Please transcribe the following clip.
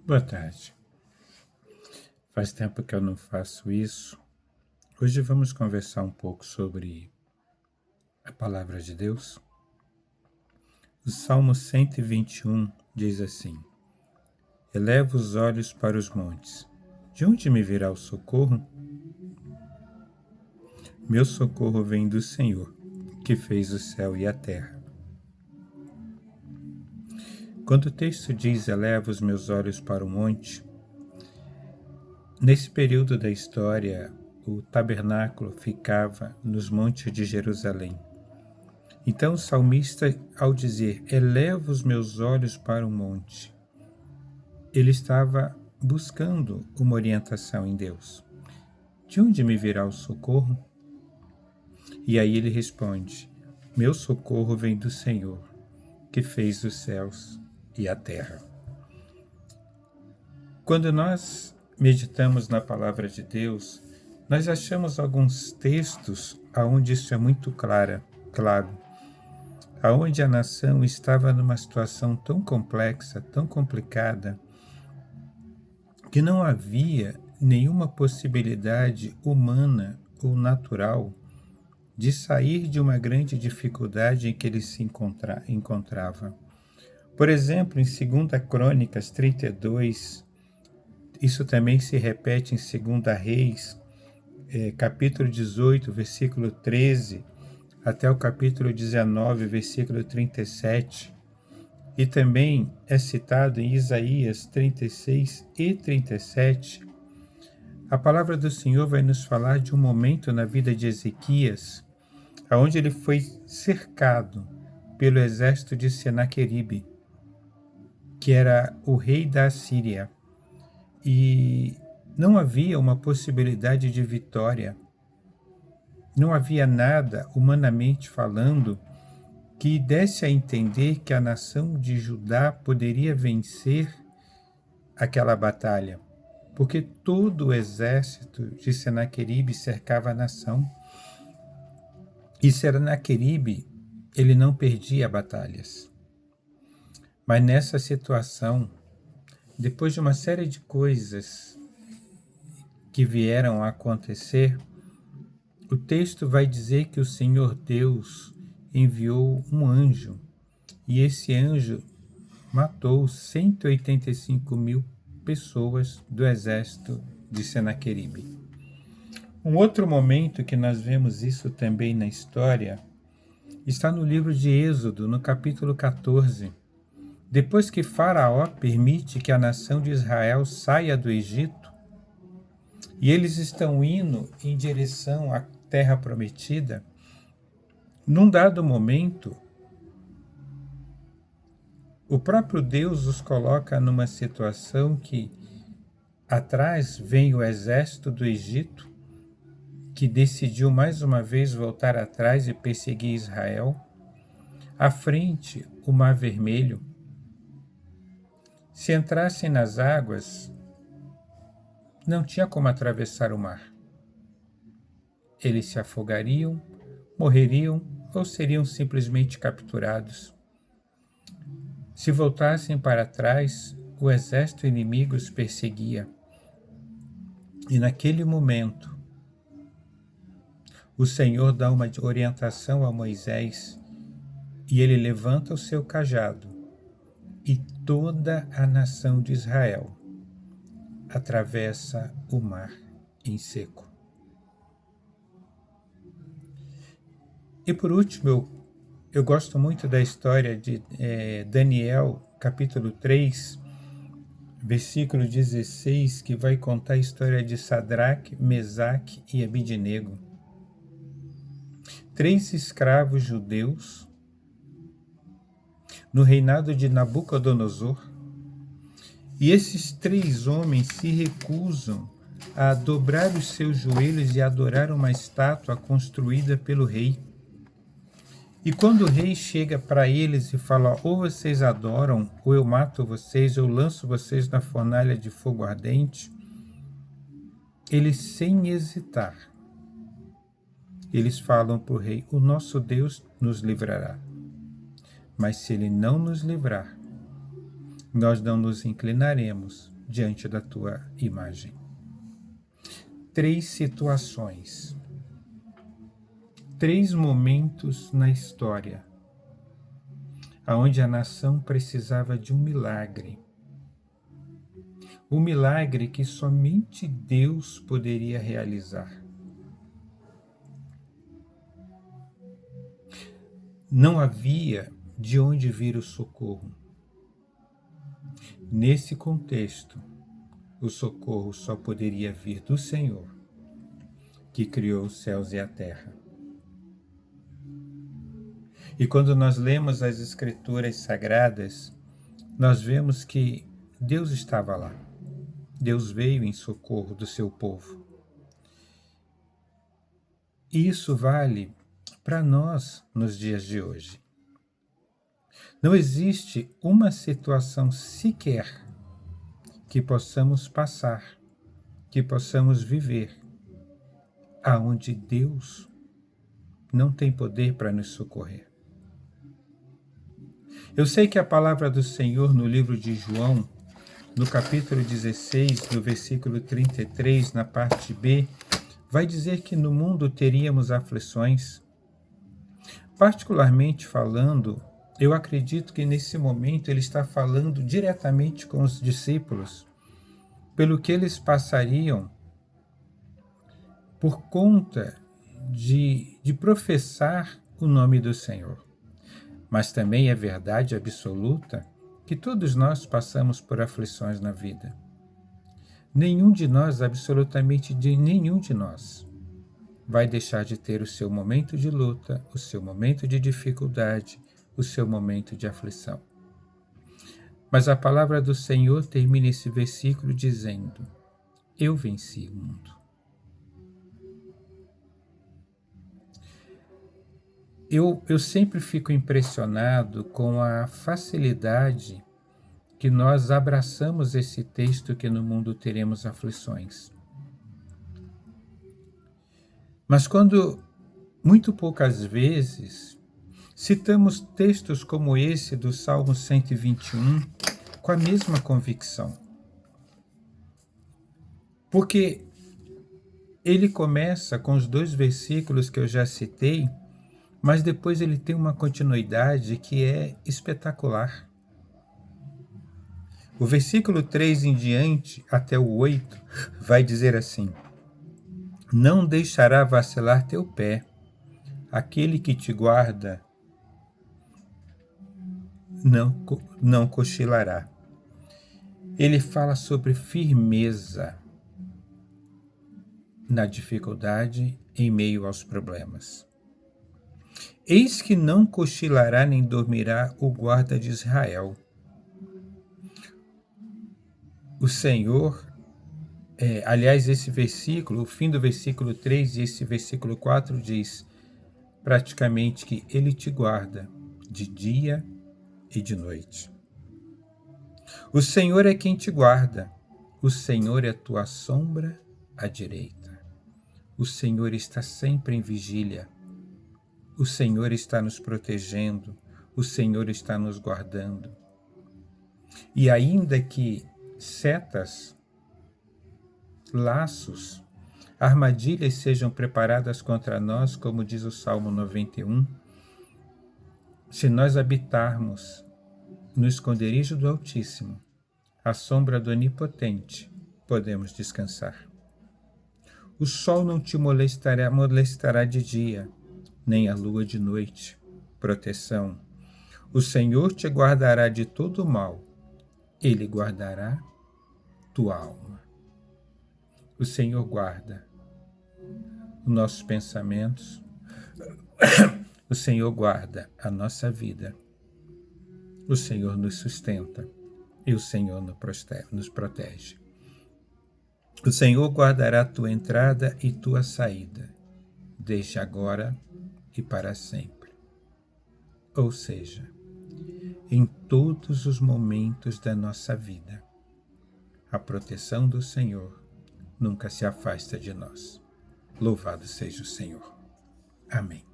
Boa tarde. Faz tempo que eu não faço isso. Hoje vamos conversar um pouco sobre a palavra de Deus. O Salmo 121 diz assim: Eleva os olhos para os montes. De onde me virá o socorro? Meu socorro vem do Senhor, que fez o céu e a terra. Quando o texto diz eleva os meus olhos para o monte, nesse período da história, o tabernáculo ficava nos montes de Jerusalém. Então o salmista, ao dizer, eleva os meus olhos para o monte, ele estava buscando uma orientação em Deus. De onde me virá o socorro? E aí ele responde, meu socorro vem do Senhor, que fez os céus e a terra. Quando nós meditamos na palavra de Deus, nós achamos alguns textos onde isso é muito claro, aonde a nação estava numa situação tão complexa, tão complicada, que não havia nenhuma possibilidade humana ou natural de sair de uma grande dificuldade em que ele se encontrava. Por exemplo, em 2 Crônicas 32, isso também se repete em 2 Reis, capítulo 18, versículo 13, até o capítulo 19, versículo 37, e também é citado em Isaías 36 e 37, a palavra do Senhor vai nos falar de um momento na vida de Ezequias, onde ele foi cercado pelo exército de Senaqueribe, que era o rei da Assíria, e não havia uma possibilidade de vitória. Não havia nada, humanamente falando, que desse a entender que a nação de Judá poderia vencer aquela batalha, porque todo o exército de Senaqueribe cercava a nação. E Senaqueribe, ele não perdia batalhas. Mas nessa situação, depois de uma série de coisas que vieram a acontecer, o texto vai dizer que o Senhor Deus enviou um anjo, e esse anjo matou 185.000 pessoas do exército de Senaqueribe. Um outro momento que nós vemos isso também na história está no livro de Êxodo, no capítulo 14. Depois que Faraó permite que a nação de Israel saia do Egito, e eles estão indo em direção à terra prometida, num dado momento, o próprio Deus os coloca numa situação que atrás vem o exército do Egito, que decidiu mais uma vez voltar atrás e perseguir Israel. À frente, o Mar Vermelho. Se entrassem nas águas, não tinha como atravessar o mar. Eles se afogariam, morreriam ou seriam simplesmente capturados. Se voltassem para trás, o exército inimigo os perseguia. E naquele momento, o Senhor dá uma orientação a Moisés e ele levanta o seu cajado e toda a nação de Israel atravessa o mar em seco. E por último, eu gosto muito da história de Daniel, capítulo 3, versículo 16, que vai contar a história de Sadraque, Mesaque e Abidnego. 3 escravos judeus no reinado de Nabucodonosor, e esses 3 homens se recusam a dobrar os seus joelhos e adorar uma estátua construída pelo rei. E quando o rei chega para eles e fala, ou vocês adoram, ou eu mato vocês, eu lanço vocês na fornalha de fogo ardente, eles, sem hesitar, eles falam para o rei, o nosso Deus nos livrará. Mas se ele não nos livrar, nós não nos inclinaremos diante da tua imagem. 3 situações, 3 momentos na história onde a nação precisava de um milagre. Um milagre que somente Deus poderia realizar. Não havia de onde vir o socorro. Nesse contexto, o socorro só poderia vir do Senhor, que criou os céus e a terra. E quando nós lemos as Escrituras Sagradas, nós vemos que Deus estava lá. Deus veio em socorro do seu povo. E isso vale para nós nos dias de hoje. Não existe uma situação sequer que possamos passar, que possamos viver, aonde Deus não tem poder para nos socorrer. Eu sei que a palavra do Senhor no livro de João, no capítulo 16, no versículo 33, na parte B, vai dizer que no mundo teríamos aflições. Particularmente falando, eu acredito que nesse momento ele está falando diretamente com os discípulos, pelo que eles passariam por conta de professar o nome do Senhor. Mas também é verdade absoluta que todos nós passamos por aflições na vida. Nenhum de nós, absolutamente nenhum de nós, vai deixar de ter o seu momento de luta, o seu momento de dificuldade, o seu momento de aflição. Mas a palavra do Senhor termina esse versículo dizendo: eu venci o mundo. Eu sempre fico impressionado com a facilidade que nós abraçamos esse texto que no mundo teremos aflições. Mas quando, muito poucas vezes, citamos textos como esse do Salmo 121 com a mesma convicção. Porque ele começa com os 2 versículos que eu já citei, mas depois ele tem uma continuidade que é espetacular. O versículo 3 em diante, até o 8, vai dizer assim: não deixará vacilar teu pé, aquele que te guarda não cochilará. Ele fala sobre firmeza na dificuldade em meio aos problemas. Eis que não cochilará nem dormirá o guarda de Israel. O Senhor, aliás, esse versículo, o fim do versículo 3 e esse versículo 4 diz praticamente que ele te guarda de dia e de noite. O Senhor é quem te guarda, o Senhor é a tua sombra à direita. O Senhor está sempre em vigília. O Senhor está nos protegendo, o Senhor está nos guardando. E ainda que setas, laços, armadilhas sejam preparadas contra nós, como diz o Salmo 91, se nós habitarmos no esconderijo do Altíssimo, à sombra do Onipotente, podemos descansar. O sol não te molestará de dia, nem a lua de noite. Proteção. O Senhor te guardará de todo mal. Ele guardará tua alma. O Senhor guarda os nossos pensamentos. O Senhor guarda a nossa vida. O Senhor nos sustenta e o Senhor nos protege. O Senhor guardará tua entrada e tua saída, desde agora e para sempre. Ou seja, em todos os momentos da nossa vida, a proteção do Senhor nunca se afasta de nós. Louvado seja o Senhor. Amém.